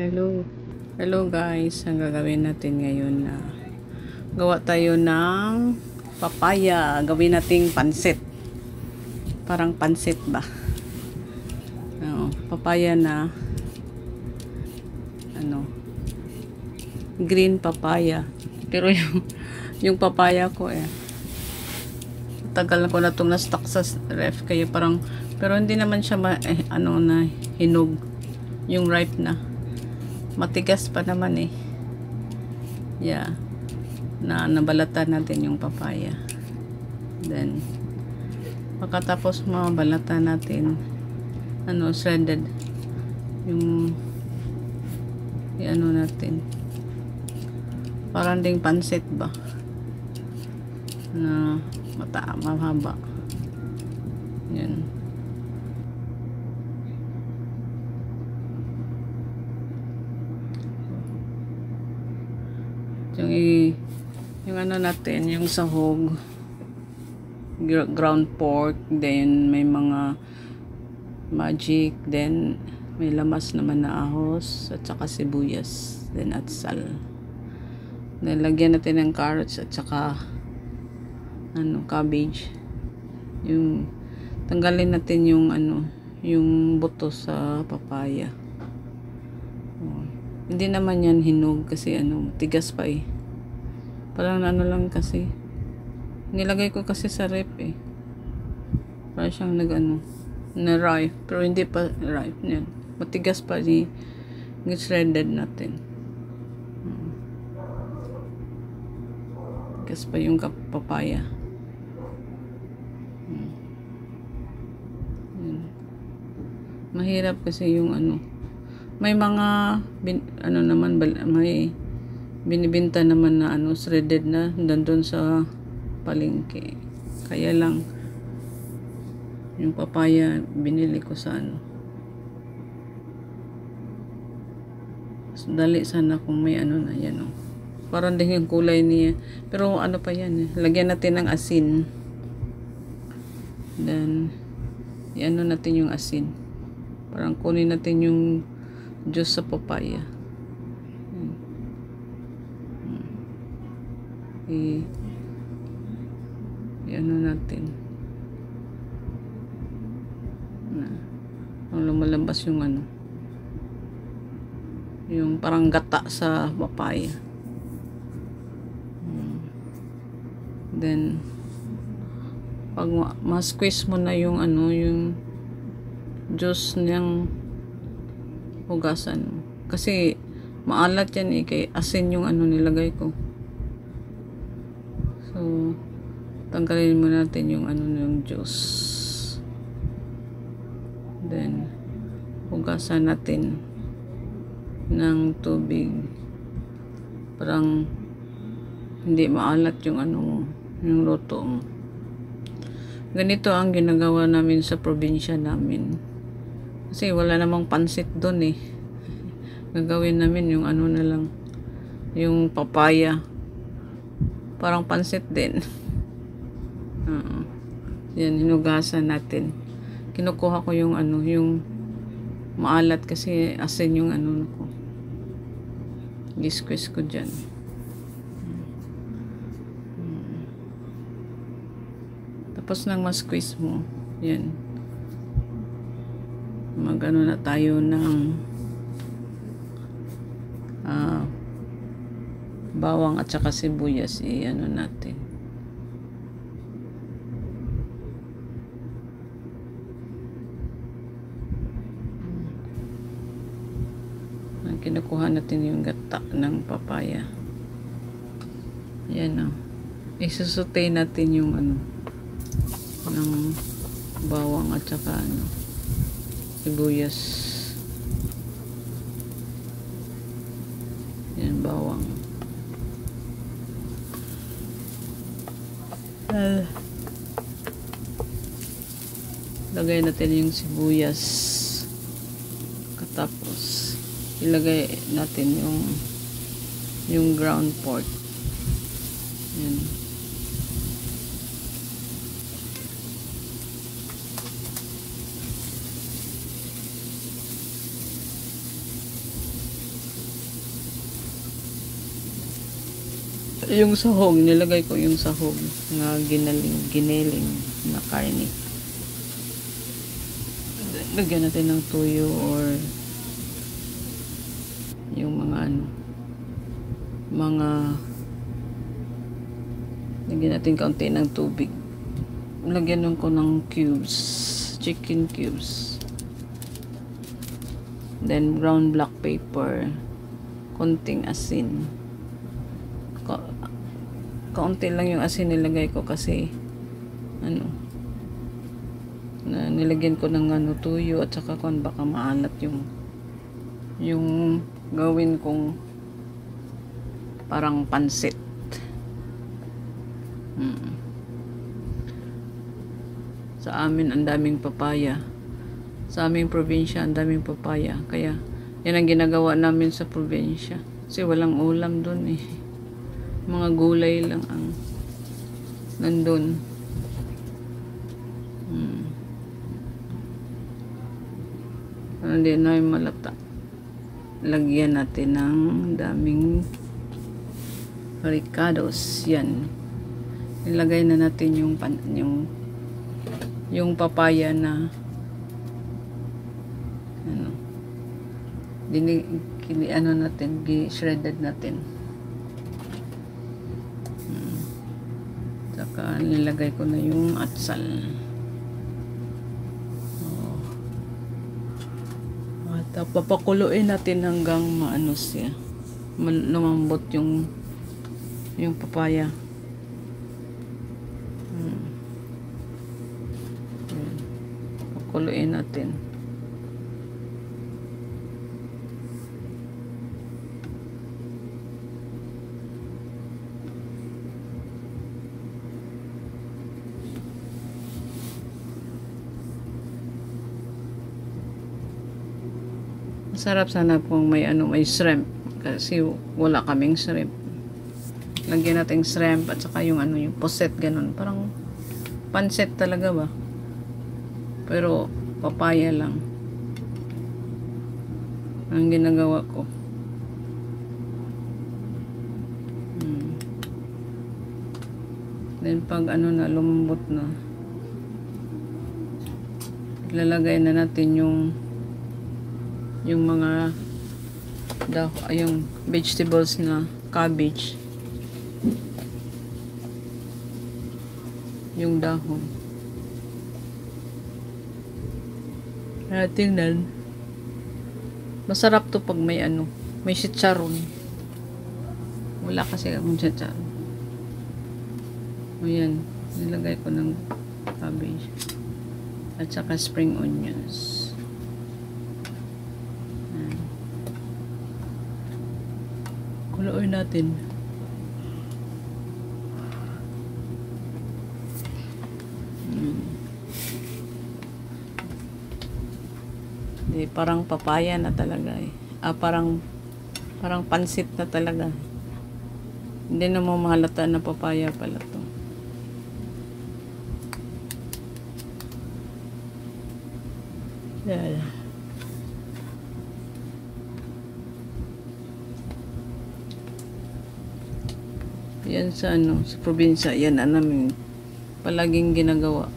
Hello. Hello guys, ang gagawin natin ngayon na gawa tayo ng papaya. Gawin nating pansit. Parang pansit ba? Papaya na green papaya. Pero yung papaya ko tagal ko na itong na-stock sa ref kaya parang pero hindi naman siya na hinog yung ripe na. Matigas pa naman nabalatan natin yung papaya. Then pagkatapos mabalatan natin shredded yung natin parang ding pansit ba na mahaba yan. Yung natin, yung sahog, ground pork, then may mga magic, then may lamas naman na ahos at saka sibuyas, then atsal. Then lagyan natin ng carrots at saka cabbage. Yung tanggalin natin yung buto sa papaya. Hindi naman yan hinog kasi tigas pa parang lang kasi nilagay ko kasi sa rep parang siyang na ripe pero hindi pa ripe yan, matigas pa shredded natin. Tigas pa yung papaya. Mahirap kasi yung may mga may binibenta naman na shredded na nandun sa palengke. Kaya lang yung papaya binili ko sa dali sana kung may na yan parang din yung kulay niya pero pa yan lagyan natin ng asin, then natin yung asin, parang kunin natin yung juice sa papaya. Natin lumalabas yung parang gata sa papaya. Then pag ma-squeeze mo na yung yung juice niyang hugasan kasi maalat yan kay asin yung nilagay ko. So tanggalin mo natin yung yung juice, then hugasan natin ng tubig parang hindi maalat yung yung luto mo. Ganito ang ginagawa namin sa probinsya namin kasi wala namang pansit doon gagawin namin yung na lang yung papaya, parang pansit din. Yan, hinugasan natin. Kinukuha ko yung yung maalat kasi asin yung ko. Gisqueeze ko dyan. Tapos nang ma-squeeze mo, yan. Na tayo ng bawang at saka sibuyas natin. Kinukuha natin yung gata ng papaya. Yan isusutay natin yung ng bawang at saka sibuyas. Yan, bawang. Lagay natin yung sibuyas. Katapos ilagay natin yung ground pork. Yan. Yung sahog, nilagay ko yung sahog na giniling na karne. Lagyan natin ng tuyo or yung lagyan natin kaunti ng tubig. Lagyan ko ng cubes, chicken cubes. Then brown black pepper, konting asin. Kaunti lang yung asin nilagay ko kasi nilagyan ko ng tuyo at saka baka maalat yung gawin kong parang pansit. Sa amin ang daming papaya. Sa aming probinsya ang daming papaya. Kaya yan ang ginagawa namin sa probinsya. Kasi walang ulam dun eh. Mga gulay lang ang nandun. Hindi na yung malata. Lagyan natin ng daming ricados. Yan. Ilagay na natin yung papaya na natin, shredded natin. Saka nilagay ko na yung atsal. At papakuluin natin hanggang siya, lumambot yung papaya. Pakuluin natin. Masarap sana kung may shrimp kasi wala kaming shrimp. Lagyan natin shrimp at saka yung posset, ganun. Parang pansit talaga ba? Pero papaya lang ang ginagawa ko. Then pag na lumambot na, ilalagay na natin yung mga yung vegetables na cabbage, yung dahon. Tingnan. Masarap to pag may chicharon. Wala kasi akong chicharon. Ayan, nilagay ko ng cabbage at saka spring onions. Kuluin natin. Di, parang papaya na talaga eh. Parang pansit na talaga. Hindi na mo mahalata na papaya pala to. Yeah. Yan sa sa probinsya, yan namin palaging ginagawa.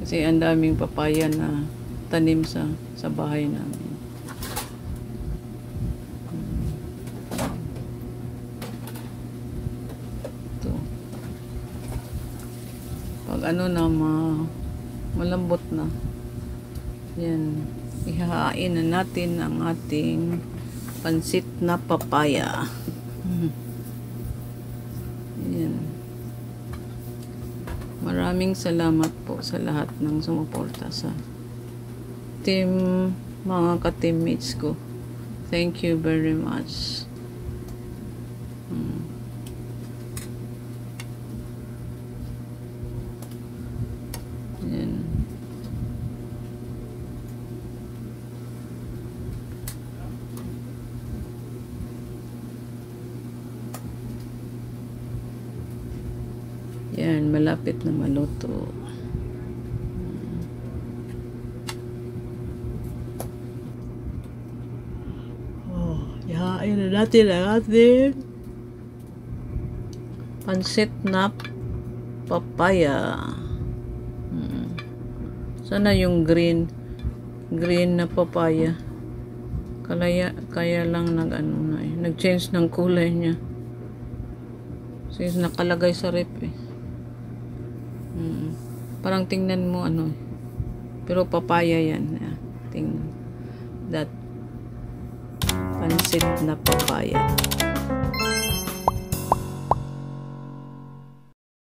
Kasi ang daming papaya na tanim sa bahay namin. Ito. Pag na malambot na, yan, ihahain na natin ang ating pansit na papaya. Ayan. Maraming salamat po sa lahat ng sumuporta sa mga ka-teammates ko. Thank you very much. Ayan. Yan, malapit na maluto. Ihain na natin ang ating pansit na papaya. Sana yung green na papaya. Kaya lang nag-change ng kulay niya. Since nakalagay sa rep eh. Parang tingnan mo pero papaya yan. Tingnan. That pansit na papaya.